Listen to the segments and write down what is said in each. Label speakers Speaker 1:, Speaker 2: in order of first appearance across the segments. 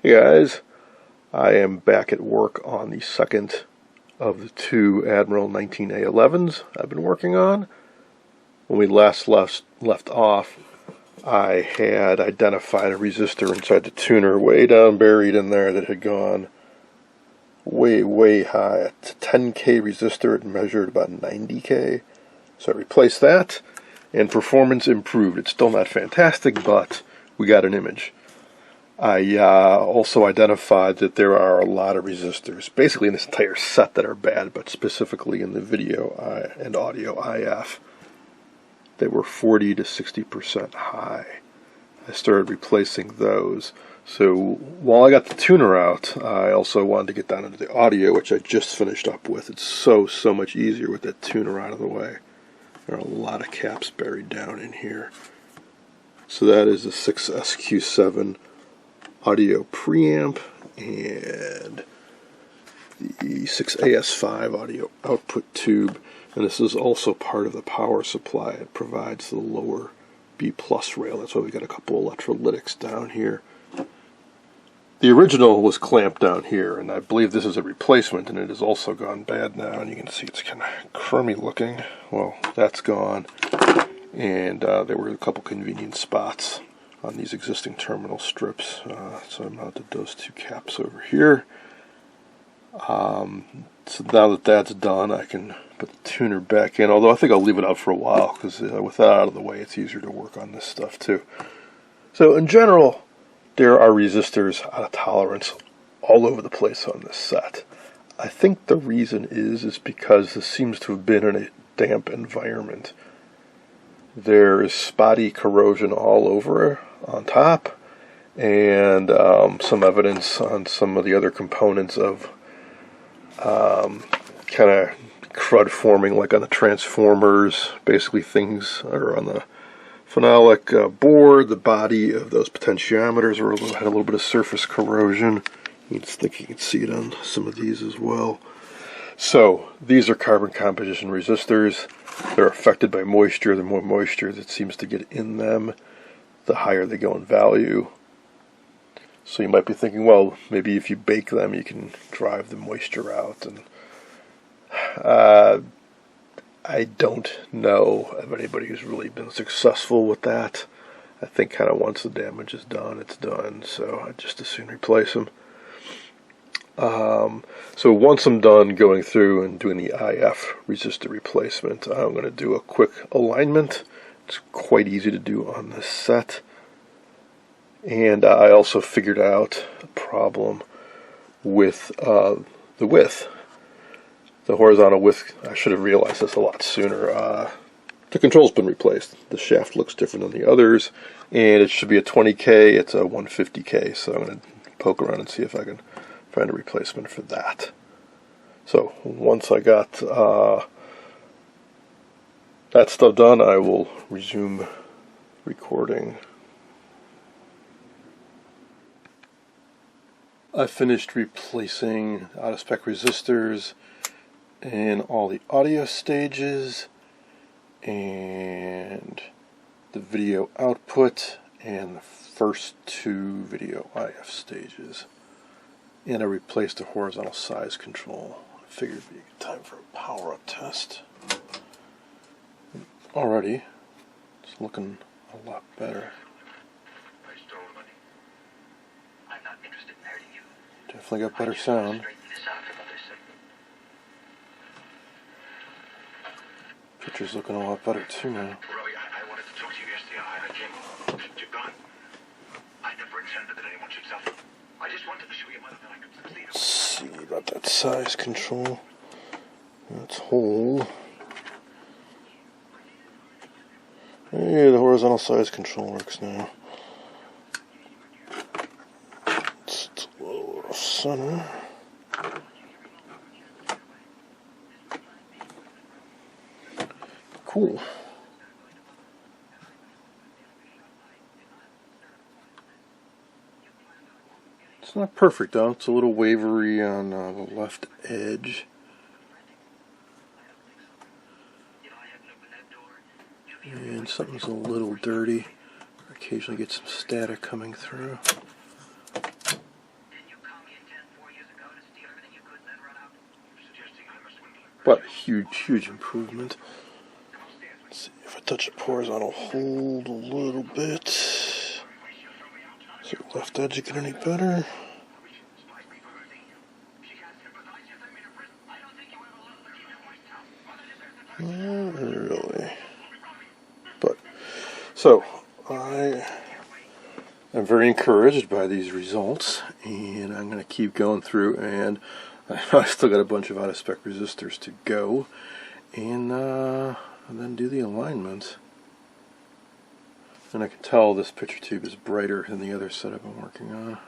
Speaker 1: Hey guys, I am back at work on the second of the two Admiral 19A11s I've been working on. When we last left off, I had identified a resistor inside the tuner way down buried in there that had gone way high. It's a 10K resistor. It measured about 90K. So I replaced that, and performance improved. It's still not fantastic, but we got an image. I also identified that there are a lot of resistors, basically in this entire set, that are bad, but specifically in the video and audio IF, that were 40 to 60% high. I started replacing those. So while I got the tuner out, I also wanted to get down into the audio, which I just finished up with. It's so much easier with that tuner out of the way. There are a lot of caps buried down in here. So that is the 6SQ7 audio preamp and the 6AS5 audio output tube, and this is also part of the power supply. It provides the lower B+ rail. That's why we got a couple electrolytics down here. The original was clamped down here, and I believe this is a replacement, and it has also gone bad now, and you can see it's kind of crummy looking. Well, that's gone, and there were a couple convenient spots on these existing terminal strips, so I mounted those two caps over here. So now that that's done, I can put the tuner back in, although I think I'll leave it out for a while, because with that out of the way, it's easier to work on this stuff too. So in general, there are resistors out of tolerance all over the place on this set. I think the reason is because this seems to have been in a damp environment. There is spotty corrosion all over on top, and some evidence on some of the other components of kind of crud forming, like on the transformers. Basically things are on the phenolic board. The body of those potentiometers had a little bit of surface corrosion. I think you can see it on some of these as well. So these are carbon composition resistors. They're affected by moisture. The more moisture that seems to get in them, the higher they go in value. So you might be thinking, well, maybe if you bake them, you can drive the moisture out. And I don't know of anybody who's really been successful with that. I think kind of once the damage is done, it's done. So I'd just as soon replace them. So once I'm done going through and doing the IF resistor replacement, I'm going to do a quick alignment. It's quite easy to do on this set. And I also figured out a problem with the width. The horizontal width, I should have realized this a lot sooner. The control's been replaced. The shaft looks different than the others, and it should be a 20K. It's a 150K, so I'm going to poke around and see if I can find a replacement for that. So once I got that stuff done, I will resume recording. I finished replacing out-of-spec resistors in all the audio stages and the video output and the first two video IF stages. And I replaced the horizontal size control. I figured it'd be a good time for a power-up test. Already, it's looking a lot better. Definitely got better sound. Picture's looking a lot better too now.
Speaker 2: I wanted to talk to you yesterday. I came. You're gone. I never intended that anyone should suffer. I just wanted to show you mother that I could succeed.
Speaker 1: Let's see about that size control. Let's hold. Hey, the horizontal size control works now. It's a little off center. Cool. It's not perfect though. It's a little wavery on the left edge. And something's a little dirty. Occasionally get some static coming through. but a huge improvement. Let's see if I touch the horizontal hold a little bit. Is your left edge get any better? Not really. But, so, I am very encouraged by these results, and I'm going to keep going through, and I still got a bunch of out-of-spec resistors to go, and then do the alignment. And I can tell this picture tube is brighter than the other set I've been working on.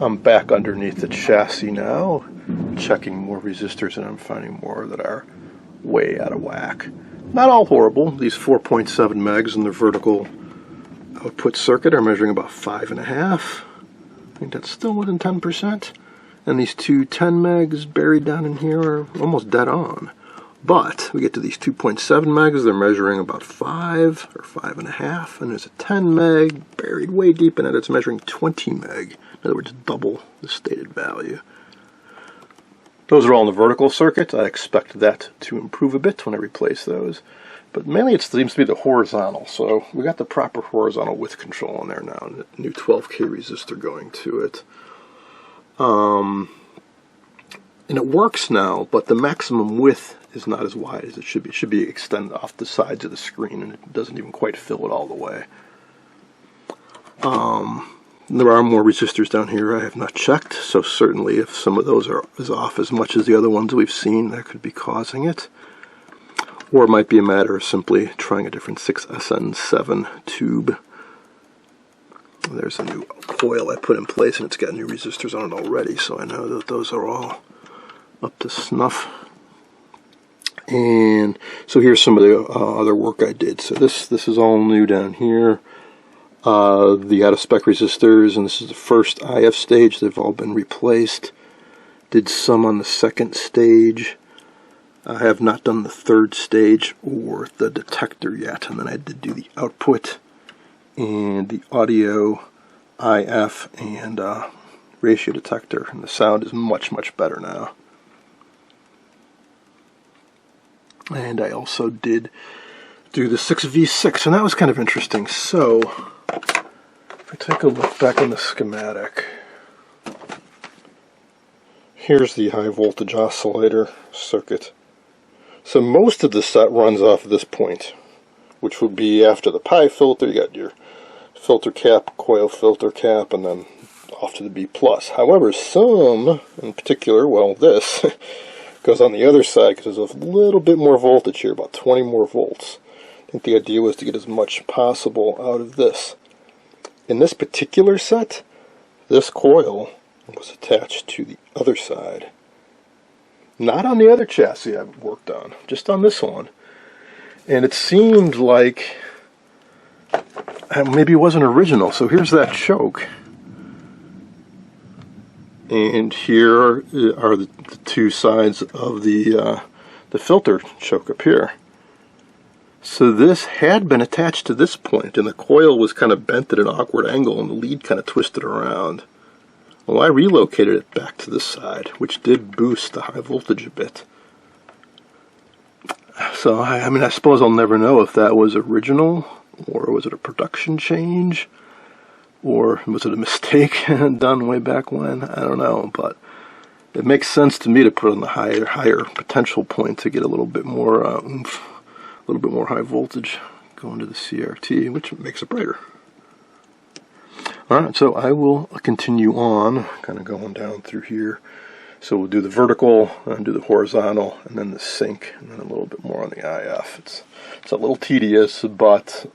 Speaker 1: I'm back underneath the chassis now, checking more resistors, and I'm finding more that are way out of whack. Not all horrible. These 4.7 megs in the vertical output circuit are measuring about 5.5. I think that's still within 10%. And these two 10 megs buried down in here are almost dead on. But we get to these 2.7 megs, they're measuring about 5 or 5.5, and there's a 10 meg buried way deep in it, it's measuring 20 meg. In other words, double the stated value. Those are all in the vertical circuit. I expect that to improve a bit when I replace those. But mainly it seems to be the horizontal. So we got the proper horizontal width control in there now, and a new 12K resistor going to it. And it works now, but the maximum width is not as wide as it should be. It should be extended off the sides of the screen, and it doesn't even quite fill it all the way. There are more resistors down here I have not checked, so certainly if some of those are off as much as the other ones we've seen, that could be causing it. Or it might be a matter of simply trying a different 6SN7 tube. There's a new coil I put in place, and it's got new resistors on it already, so I know that those are all up to snuff. And so here's some of the other work I did. So this is all new down here. The out-of-spec resistors, and this is the first IF stage. They've all been replaced. Did some on the second stage. I have not done the third stage or the detector yet. And then I did do the output and the audio, IF, and ratio detector. And the sound is much better now. And I also did do the 6V6, and that was kind of interesting. So, if I take a look back in the schematic, here's the high voltage oscillator circuit. So most of the set runs off of this point, which would be after the pi filter. You got your filter cap, coil filter cap, and then off to the B+. However, some, in particular, well, this goes on the other side because there's a little bit more voltage here, about 20 more volts. I think the idea was to get as much possible out of this. In this particular set, this coil was attached to the other side. Not on the other chassis I've worked on, just on this one. And it seemed like maybe it wasn't original. So here's that choke. And here are the two sides of the filter choke up here. So this had been attached to this point, and the coil was kind of bent at an awkward angle, and the lead kind of twisted around. Well, I relocated it back to this side, which did boost the high voltage a bit. So, I mean, I suppose I'll never know if that was original, or was it a production change, or was it a mistake done way back when? I don't know, but it makes sense to me to put on the higher potential point to get a little bit more oomph, a little bit more high voltage going to the CRT, which makes it brighter. Alright, so I will continue on, kind of going down through here. So we'll do the vertical, and do the horizontal, and then the sync, and then a little bit more on the IF. It's a little tedious, but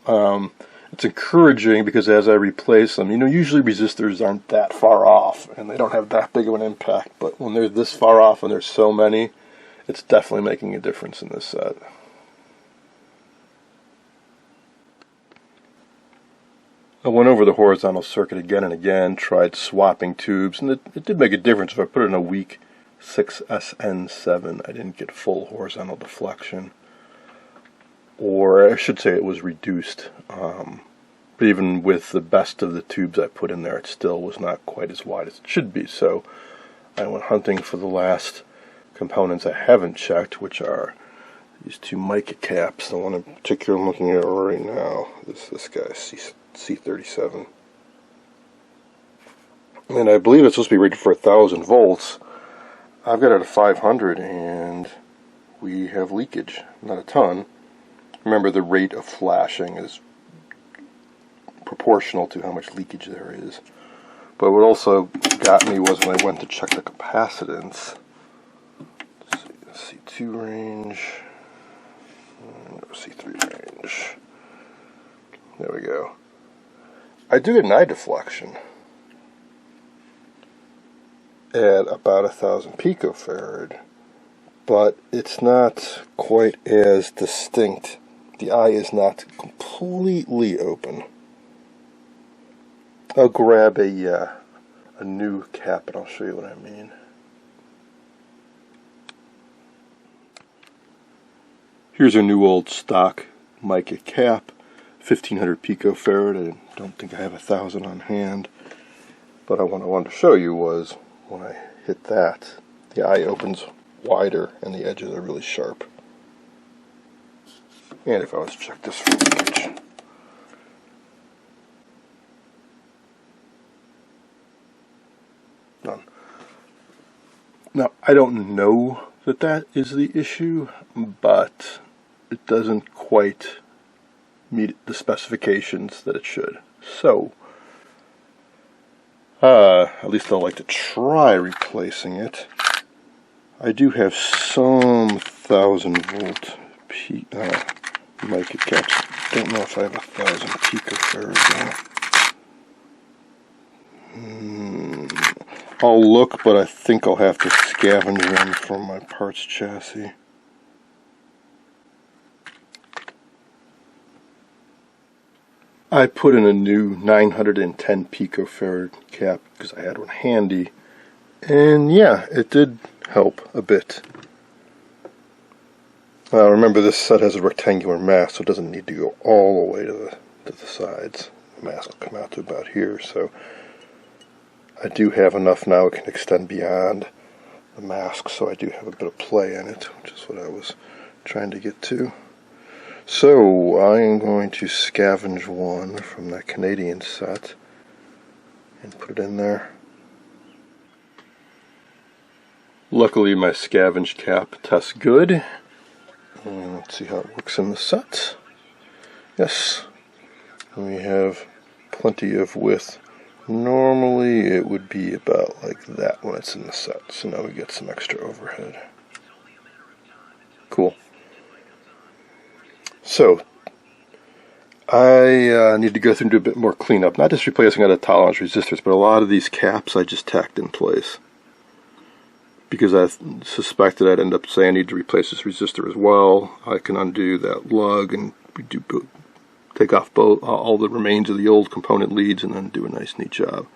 Speaker 1: it's encouraging because as I replace them, usually resistors aren't that far off, and they don't have that big of an impact, but when they're this far off and there's so many, it's definitely making a difference in this set. I went over the horizontal circuit again and again, tried swapping tubes, and it did make a difference. If I put in a weak 6SN7, I didn't get full horizontal deflection. or I should say it was reduced. But even with the best of the tubes I put in there, it still was not quite as wide as it should be. So I went hunting for the last components I haven't checked, which are these two mica caps. The one in particular I'm looking at right now is this guy, C37. And I believe it's supposed to be rated for 1,000 volts. I've got it at 500 and we have leakage. Not a ton. Remember, the rate of flashing is proportional to how much leakage there is. But what also got me was when I went to check the capacitance. Let's see, C2 range, C3 range. There we go. I do get an eye deflection at about 1,000 picofarad, but it's not quite as distinct. The eye is not completely open. I'll grab a new cap and I'll show you what I mean. Here's a new old stock mica cap, 1,500 picofarad. I don't think I have 1,000 on hand, but what I wanted to show you was when I hit that, the eye opens wider and the edges are really sharp. And if I was to check this for leakage, none. Now, I don't know that that is the issue, but it doesn't quite meet the specifications that it should. So, at least I'll like to try replacing it. I do have some 1,000 volt mica caps. Don't know if I have 1,000 picofarad now. I'll look, but I think I'll have to scavenge one from my parts chassis. I put in a new 910 picofarad cap because I had one handy, and yeah, it did help a bit. Remember, this set has a rectangular mask, so it doesn't need to go all the way to the sides. The mask will come out to about here, so I do have enough now it can extend beyond the mask, so I do have a bit of play in it, which is what I was trying to get to. So I am going to scavenge one from that Canadian set and put it in there. Luckily my scavenge cap tests good. And let's see how it works in the set. Yes, we have plenty of width. Normally it would be about like that when it's in the set, so now we get some extra overhead. Cool. So, I need to go through and do a bit more cleanup. Not just replacing out of tolerance resistors, but a lot of these caps I just tacked in place. Because I suspected I'd end up saying I need to replace this resistor as well. I can undo that lug and take off all the remains of the old component leads and then do a nice neat job.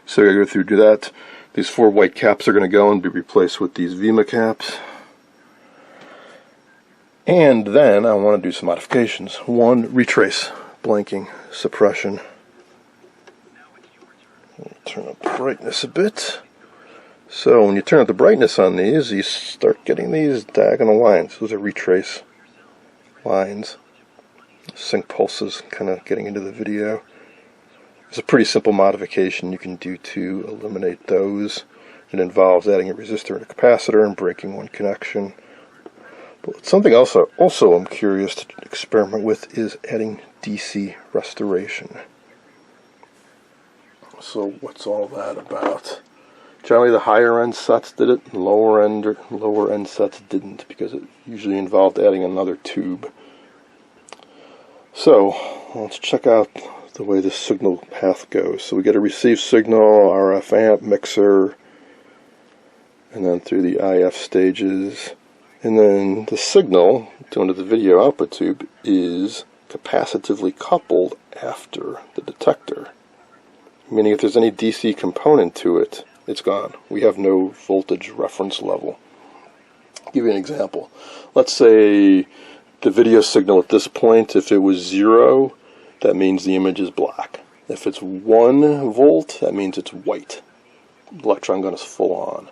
Speaker 1: So I go through and do that. These 4 white caps are going to go and be replaced with these Vima caps. And then I want to do some modifications. One, retrace, blanking, suppression. Turn up the brightness a bit. So when you turn up the brightness on these, you start getting these diagonal lines. Those are retrace lines. Sync pulses kind of getting into the video. It's a pretty simple modification you can do to eliminate those. It involves adding a resistor and a capacitor and breaking one connection. But something else also I'm curious to experiment with is adding DC restoration. So what's all that about? Generally the higher end sets did it, lower end sets didn't, because it usually involved adding another tube. So let's check out the way the signal path goes. So we get a receive signal, RF amp, mixer, and then through the IF stages. And then the signal, going to the video output tube, is capacitively coupled after the detector. Meaning if there's any DC component to it, it's gone. We have no voltage reference level. I'll give you an example. Let's say the video signal at this point, if it was 0, that means the image is black. If it's 1 volt, that means it's white. Electron gun is full on.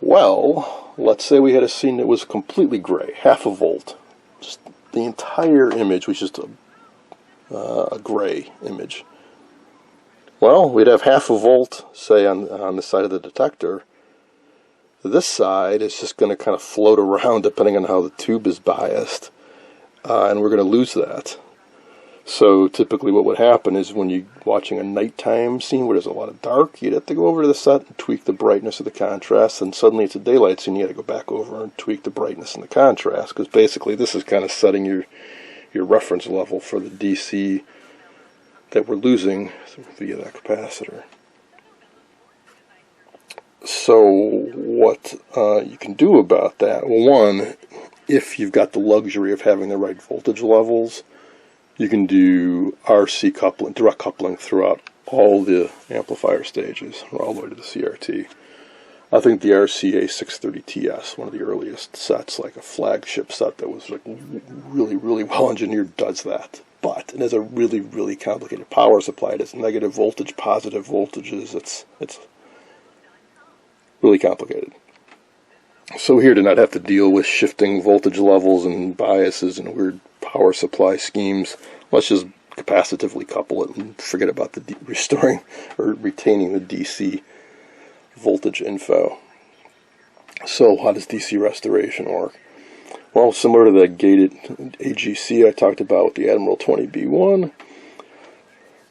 Speaker 1: Well, let's say we had a scene that was completely gray, half a volt. Just the entire image was just a gray image. Well, we'd have half a volt, say, on the side of the detector. This side is just going to kind of float around depending on how the tube is biased, and we're going to lose that. So typically what would happen is when you're watching a nighttime scene where there's a lot of dark, you'd have to go over to the set and tweak the brightness of the contrast, and suddenly it's a daylight scene, you got to go back over and tweak the brightness and the contrast, because basically this is kind of setting your reference level for the DC that we're losing via that capacitor. So what you can do about that, well, one, if you've got the luxury of having the right voltage levels, you can do RC coupling, direct coupling throughout all the amplifier stages, or all the way to the CRT. I think the RCA 630TS, one of the earliest sets, like a flagship set that was like really, really well engineered, does that. But it has a really, really complicated power supply. It has negative voltage, positive voltages. It's really complicated. So here to not have to deal with shifting voltage levels and biases and weird power supply schemes, let's just capacitively couple it and forget about the restoring or retaining the DC voltage info. So how does DC restoration work? Well, similar to the gated AGC I talked about with the Admiral 20B1,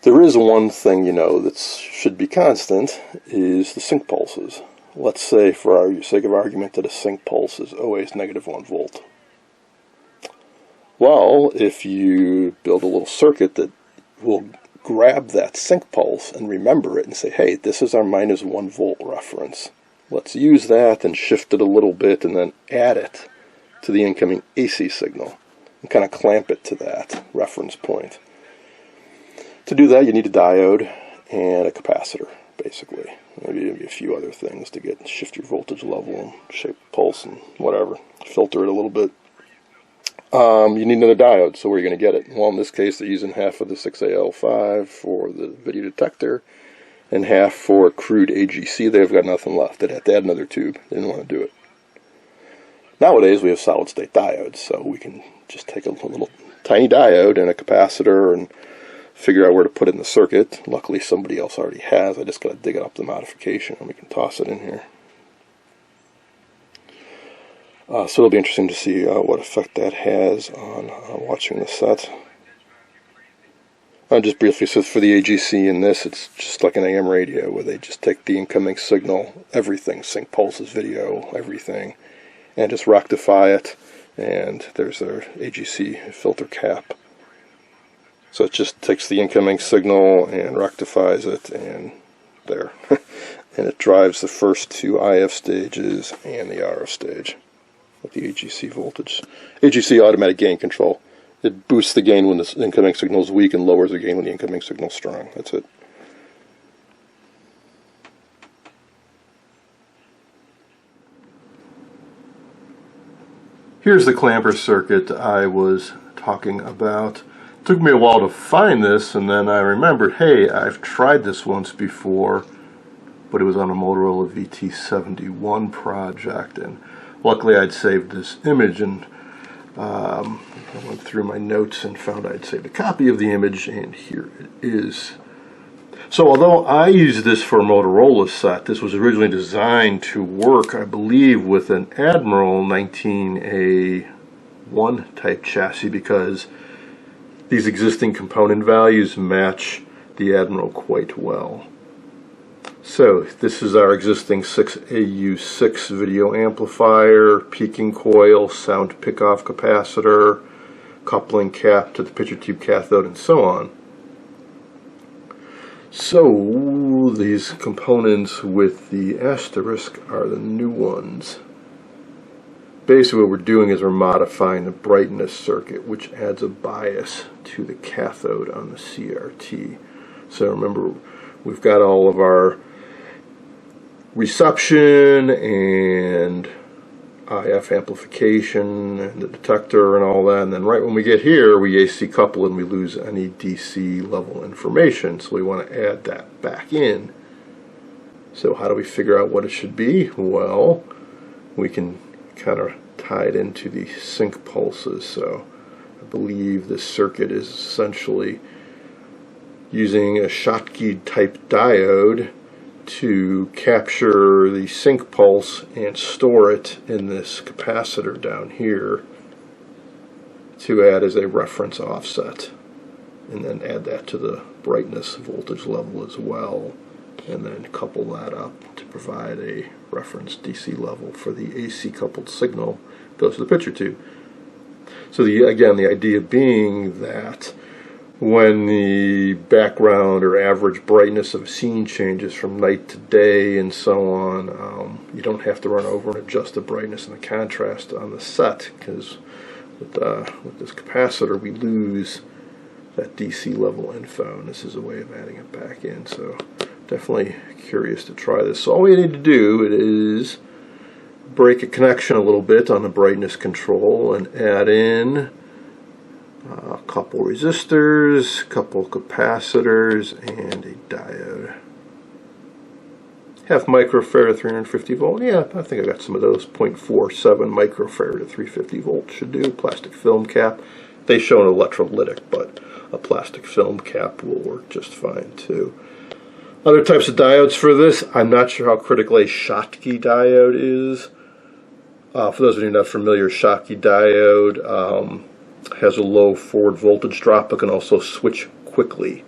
Speaker 1: there is one thing that should be constant, is the sync pulses. Let's say, for our sake of argument, that a sync pulse is always negative 1 volt. Well, if you build a little circuit that will grab that sync pulse and remember it and say, hey, this is our minus 1 volt reference. Let's use that and shift it a little bit and then add it to the incoming AC signal and kind of clamp it to that reference point. To do that, you need a diode and a capacitor, basically. Maybe a few other things to shift your voltage level and shape the pulse and whatever. Filter it a little bit. You need another diode, so where are you going to get it? Well, in this case, they're using half of the 6AL5 for the video detector and half for a crude AGC. They've got nothing left. They'd have to add another tube. They didn't want to do it. Nowadays, we have solid-state diodes, so we can just take a little tiny diode and a capacitor and figure out where to put it in the circuit. Luckily, somebody else already has. I just got to dig up the modification, and we can toss it in here. So it'll be interesting to see what effect that has on watching the set. Just briefly, so for the AGC in this, it's just like an AM radio where they just take the incoming signal, everything, sync pulses, video, everything, and just rectify it, and there's their AGC filter cap. So it just takes the incoming signal and rectifies it, and there. And it drives the first 2 IF stages and the RF stage with the AGC voltage. AGC automatic gain control. It boosts the gain when the incoming signal is weak and lowers the gain when the incoming signal is strong. That's it. Here's the clamper circuit I was talking about. It took me a while to find this, and then I remembered, hey, I've tried this once before, but it was on a Motorola VT71 project, and luckily I'd saved this image, and I went through my notes and found I'd saved a copy of the image, and here it is. So although I used this for a Motorola set, this was originally designed to work, I believe, with an Admiral 19A1 type chassis, because these existing component values match the Admiral quite well. So this is our existing 6AU6 video amplifier, peaking coil, sound pickoff capacitor, coupling cap to the picture tube cathode, and so on. So these components with the asterisk are the new ones. Basically what we're doing is we're modifying the brightness circuit, which adds a bias to the cathode on the CRT. So remember, we've got all of our reception and IF amplification and the detector and all that, and then right when we get here we AC couple and we lose any DC level information, so we want to add that back in. So how do we figure out what it should be? Well, we can kind of tie it into the sync pulses. So I believe this circuit is essentially using a Schottky type diode to capture the sync pulse and store it in this capacitor down here to add as a reference offset, and then add that to the brightness voltage level as well, and then couple that up to provide a reference DC level for the AC coupled signal goes to the picture tube. So again, the idea being that when the background or average brightness of a scene changes from night to day and so on, you don't have to run over and adjust the brightness and the contrast on the set, because with this capacitor we lose that DC level info, and this is a way of adding it back in. So definitely curious to try this. So all we need to do is break a connection a little bit on the brightness control and add in a couple resistors, a couple capacitors, and a diode. Half microfarad, 350 volt. Yeah, I think I got some of those. 0.47 microfarad to 350 volt should do. Plastic film cap. They show an electrolytic, but a plastic film cap will work just fine too. Other types of diodes for this, I'm not sure how critical a Schottky diode is. For those of you not familiar, Schottky diode has a low forward voltage drop but can also switch quickly.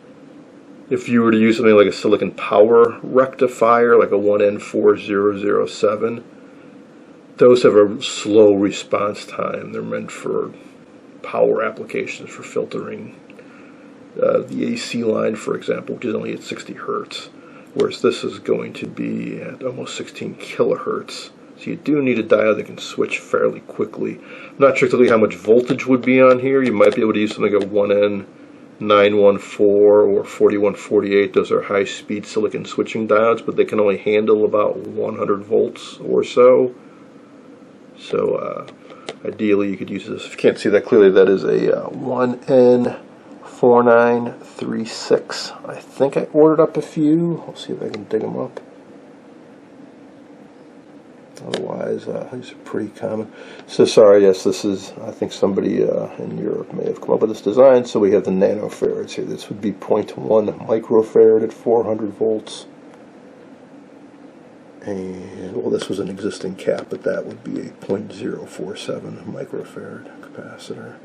Speaker 1: If you were to use something like a silicon power rectifier, like a 1N4007, those have a slow response time. They're meant for power applications, for filtering the AC line, for example, which is only at 60 hertz, whereas this is going to be at almost 16 kilohertz. So you do need a diode that can switch fairly quickly. I'm not sure exactly how much voltage would be on here. You might be able to use something like a 1N914 or 4148. Those are high-speed silicon switching diodes, but they can only handle about 100 volts or so. So ideally you could use this. If you can't see that clearly, that is a 1N4936. I think I ordered up a few. I'll see if I can dig them up. Otherwise, these are pretty common. So sorry, yes, this is, I think somebody in Europe may have come up with this design. So we have the nanofarads here. This would be 0.1 microfarad at 400 volts. And, well, this was an existing cap, but that would be a 0.047 microfarad capacitor.